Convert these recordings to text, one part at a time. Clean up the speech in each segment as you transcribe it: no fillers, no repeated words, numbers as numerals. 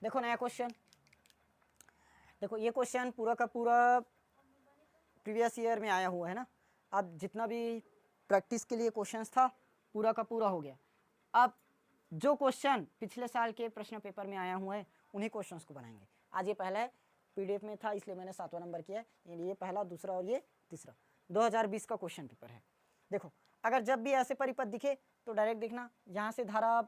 देखो नया क्वेश्चन, देखो ये क्वेश्चन पूरा का पूरा प्रीवियस ईयर में आया हुआ है ना। अब जितना भी प्रैक्टिस के लिए क्वेश्चंस था पूरा का पूरा हो गया। अब जो क्वेश्चन पिछले साल के प्रश्न पेपर में आया हुआ है उन्हीं क्वेश्चंस को बनाएंगे। आज ये पहला है, पीडीएफ में था इसलिए मैंने 7वां नंबर किया है। ये पहला, दूसरा और ये तीसरा 2020 का क्वेश्चन पेपर है। देखो अगर जब भी ऐसे परिपथ दिखे तो डायरेक्ट देखना, यहाँ से धारा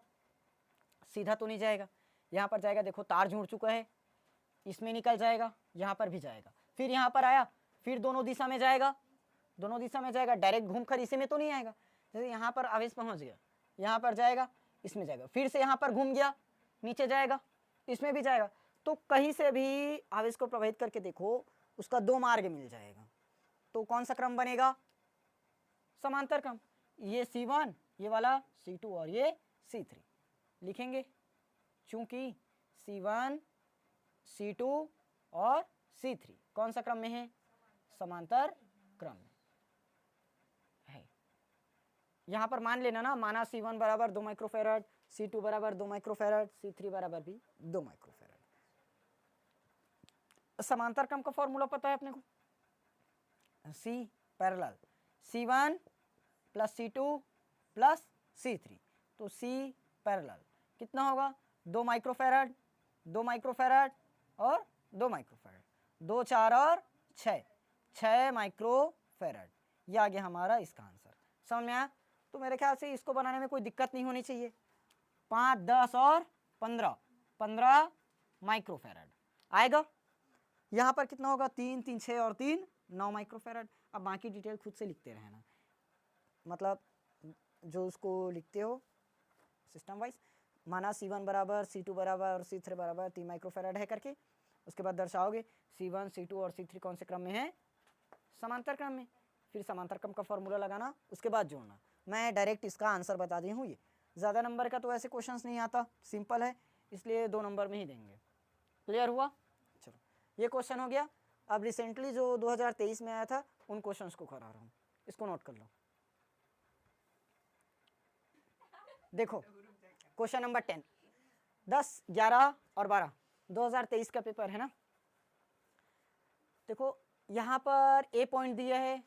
सीधा तो नहीं जाएगा, यहाँ पर जाएगा। देखो तार जुड़ चुका है, इसमें निकल जाएगा, यहाँ पर भी जाएगा, फिर यहाँ पर आया, फिर दोनों दिशा में जाएगा, दोनों दिशा में जाएगा, डायरेक्ट घूमकर इसी में तो नहीं आएगा। जैसे यहाँ पर आवेश पहुँच गया, यहाँ पर जाएगा, इसमें जाएगा, फिर से यहाँ पर घूम गया, नीचे जाएगा, इसमें भी जाएगा। तो कहीं से भी आवेश को प्रभावित करके देखो उसका दो मार्ग मिल जाएगा। तो कौन सा क्रम बनेगा? समांतर क्रम। ये C1, ये वाला C2 और ये C3 लिखेंगे, चूंकि C1, C2 और C3 कौन सा क्रम में है? समांतर क्रम में है। यहां पर मान लेना ना, माना C1 बराबर 2 माइक्रोफेराड, C2 बराबर 2 माइक्रोफेराड, C3 बराबर भी 2 माइक्रोफेराड। समांतर क्रम का फॉर्मूला पता है अपने को, C parallel C1 plus C2 plus C3। तो C पैरेलल कितना होगा? 2 माइक्रोफेराड, 2 माइक्रोफेराड और 2 माइक्रोफेराड, 2 4 और 6 माइक्रोफेराड। ये आ गया हमारा इसका आंसर। समझ में आया? तो मेरे ख्याल से इसको बनाने में कोई दिक्कत नहीं होनी चाहिए। 5, 10 और 15 माइक्रोफेराड आएगा। यहाँ पर कितना होगा? 3, 3, 6 और 3 9 माइक्रोफेराड। अब बाकी डिटेल खुद से लिखते रहना, मतलब जो उसको लिखते हो सिस्टम वाइज। माना C1 बराबर C2 बराबर और C3 बराबर 3 माइक्रोफेराड है करके, उसके बाद दर्शाओगे C1, C2 और C3 कौन से क्रम में है? समांतर क्रम में। फिर समांतर क्रम का फॉर्मूला लगाना, उसके बाद जोड़ना। मैं डायरेक्ट इसका आंसर बता दी हूँ। ये ज़्यादा नंबर का तो ऐसे क्वेश्चंस नहीं आता, सिंपल है, इसलिए 2 नंबर में ही देंगे। क्लियर हुआ? चलो ये क्वेश्चन हो गया। अब रिसेंटली जो 2023 में आया था उन क्वेश्चंस को करा रहा हूँ, इसको नोट कर लो। देखो क्वेश्चन नंबर 10, 10, 11 और 12 2023 का पेपर है ना। देखो यहाँ पर ए पॉइंट दिया है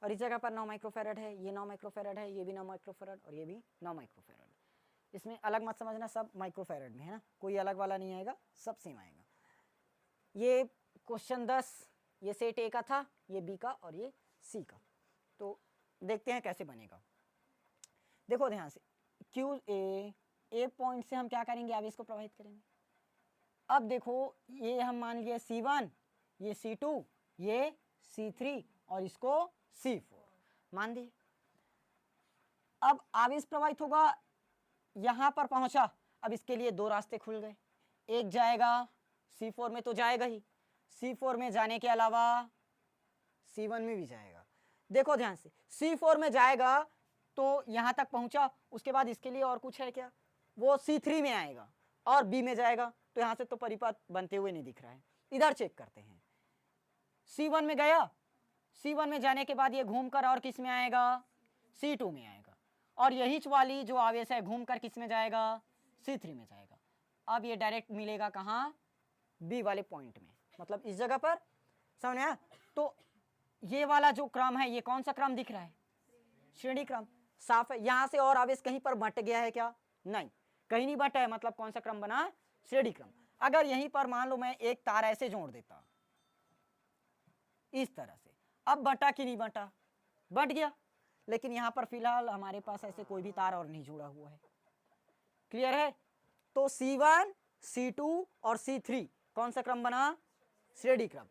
और इस जगह पर 9 माइक्रोफेराड है, ये 9 माइक्रोफेराड है, ये भी 9 माइक्रोफेराड और ये भी 9 माइक्रोफेराड। इसमें अलग मत समझना, सब माइक्रोफेराड में है ना, कोई अलग वाला नहीं आएगा, सब सेम आएगा। ये क्वेश्चन 10 ये सेट ए का था, ये बी का और ये सी का। तो देखते हैं कैसे बनेगा। देखो ध्यान से, क्यू ए पॉइंट से हम क्या करेंगे? आवेश को प्रवाहित करेंगे। अब देखो ये हम मान लिए C1, ये C2, ये C3 और इसको C4 मान दिए। अब आवेश प्रवाहित होगा, यहां पर पहुंचा। अब इसके लिए 2 रास्ते खुल गए, एक जाएगा C4 में तो जाएगा ही, C4 में जाने के अलावा C1 में भी जाएगा। देखो ध्यान से, C4 में जाएगा तो यहां तक पहुंचा, उसके बाद इसके लिए और कुछ है क्या? वो C3 में आएगा और B में जाएगा। तो यहां से तो परिपथ बनते हुए नहीं दिख रहा है, इधर चेक करते हैं। C1 में गया, C1 में जाने के बाद ये घूमकर और किस में आएगा? C2 में आएगा। और यही वाली जो आवेश है घूमकर किस में जाएगा? C3 में जाएगा। अब ये डायरेक्ट मिलेगा कहाँ? B वाले पॉइंट में, मतलब इस जगह पर। समझ में आया? तो ये वाला जो क्रम है, ये कौन सा क्रम दिख रहा है? श्रेणी क्रम। साफ है। यहां से और आवेश कहीं पर बंट गया है क्या? नहीं, कहीं नहीं बंटा है, मतलब कौन सा क्रम बना? श्रेणी क्रम। अगर यहीं पर मान लो मैं एक तार ऐसे जोड़ देता इस तरह से, अब बंटा कि नहीं बंटा? बंट गया। लेकिन यहां पर फिलहाल हमारे पास ऐसे कोई भी तार और नहीं जुड़ा हुआ है। क्लियर है? तो C1, C2 और C3 कौन सा क्रम बना? श्रेणी क्रम।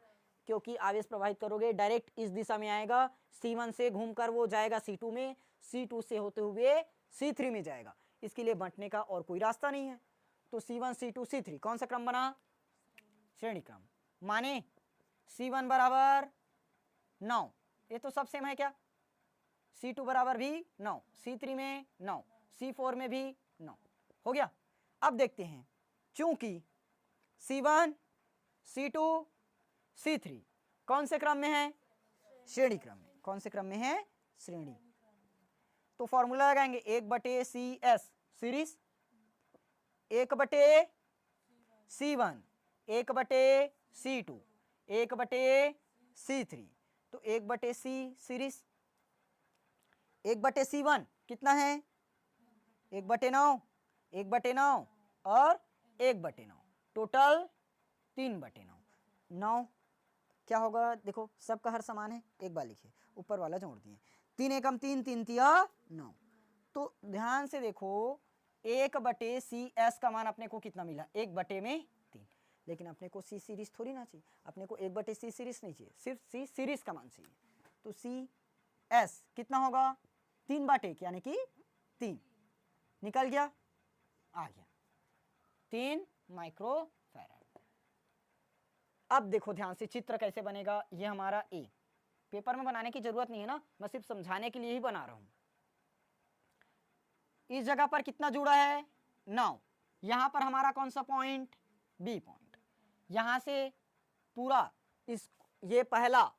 क्योंकि आवेश प्रवाहित करोगे डायरेक्ट इस दिशा में आएगा, C1 से घूमकर वो जाएगा C2 में, C2 से होते हुए C3 में जाएगा। इसके लिए बंटने का और कोई रास्ता नहीं है। तो C1, C2, C3 कौन सा क्रम बना? श्रेणी क्रम। माने C1 बराबर 9, ये तो सब सेम है क्या? C2 बराबर भी 9, C3 में 9, C4 में भी 9 हो गया। अब देखते हैं, चूंकि C1, C2, C3 कौन से क्रम में है? श्रेणी क्रम में। कौन से क्रम में है? श्रेणी। तो फॉर्मूला लगाएंगे 1/CS series, 1/C C1 1/C2 1/C3, तो 1/C सीरीज 1/C1 कितना है 1/9 1/9 और 1/9, टोटल 3/9। 9 क्या होगा, देखो सबका हर समान है, एक बार लिखिए, ऊपर वाला जोड़ दिए, 3 एकम 3 3 तिया 9। तो ध्यान से देखो 1/CS का मान अपने को कितना मिला, 1/3, लेकिन अपने को C सीरीज थोड़ी ना चाहिए, अपने को 1/C सीरीज नहीं चाहिए, सिर्फ C सीरीज का मान चाहिए। तो CS कितना होगा 3/1 यानी कि 3 निकल गया, आ गया 3 माइक्रोफैराड। अब देखो ध्यान से चित्र कैसे बनेगा, ये हमारा A, पेपर में बनाने की जरूरत नहीं है ना, मैं सिर्फ समझाने के लिए ही बना रहा हूं। इस जगह पर कितना जुड़ा है 9, यहां पर हमारा कौन सा पॉइंट B पॉइंट, यहां से पूरा इस ये पहला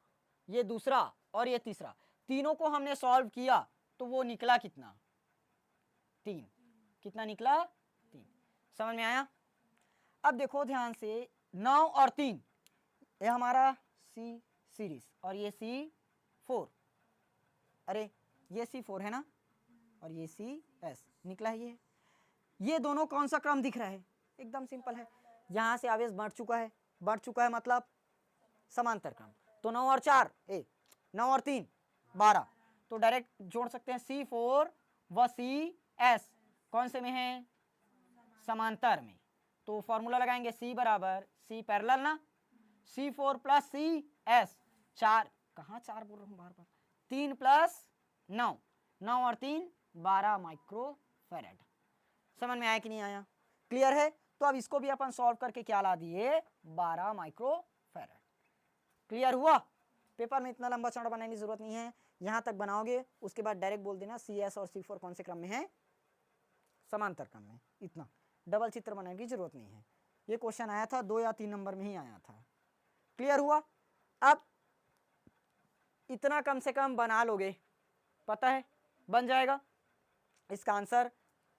ये दूसरा और ये तीसरा, तीनों को हमने सॉल्व किया तो वो निकला कितना 3, कितना निकला 3, समझ में आया। अब देखो ध्यान से 9 और 3, ये हमारा C सीरीज और ये C4, अरे ये C4 है ना और ये CS निकला है, ये दोनों कौन सा क्रम दिख रहा है, एकदम सिंपल है, यहां से आवेश बढ़ चुका है मतलब समांतर क्रम, तो 9 और 4 9 और 3 12, तो डायरेक्ट जोड़ सकते हैं C4 व CS कौन से में है समांतर में, तो फॉर्मूला लगाएंगे C बराबर C पैरेलल ना, C4 प्लस CS 4, कहाँ 4 बोल रहा हूँ बार बार, 3 प्लस 9, 9 और 3 12 माइक्रोफैराड। समझ में आया कि नहीं आया, क्लियर है। तो अब इसको भी अपन सॉल्व करके क्या ला दिए 12 माइक्रोफैराड। क्लियर हुआ, पेपर में इतना लंबा चौड़ा बनाने की जरूरत नहीं है, यहां तक बनाओगे उसके बाद डायरेक्ट बोल देना CS और C4 कौन से क्रम में है समांतर क्रम में, इतना डबल चित्र बनाने की जरूरत नहीं है। ये क्वेश्चन आया था 2 या 3 नंबर में ही आया था। क्लियर हुआ, अब इतना कम से कम बना लोगे, पता है बन जाएगा, इसका आंसर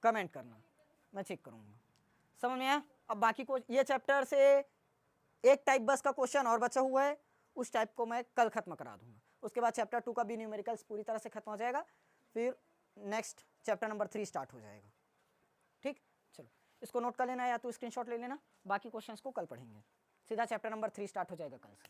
कमेंट करना, मैं चेक करूंगा। समझ में आया। अब बाकी को ये चैप्टर से एक टाइप बस का क्वेश्चन और बचा हुआ है, उस टाइप को मैं कल खत्म करा दूंगा, उसके बाद चैप्टर 2 का भी न्यूमेरिकल्स पूरी तरह से खत्म हो जाएगा, फिर नेक्स्ट चैप्टर नंबर 3 स्टार्ट हो जाएगा। ठीक, चलो इसको नोट कर लेना या तो स्क्रीनशॉट ले लेना, बाकी क्वेश्चंस को कल पढ़ेंगे, सीधा चैप्टर नंबर 3 स्टार्ट हो जाएगा कल से।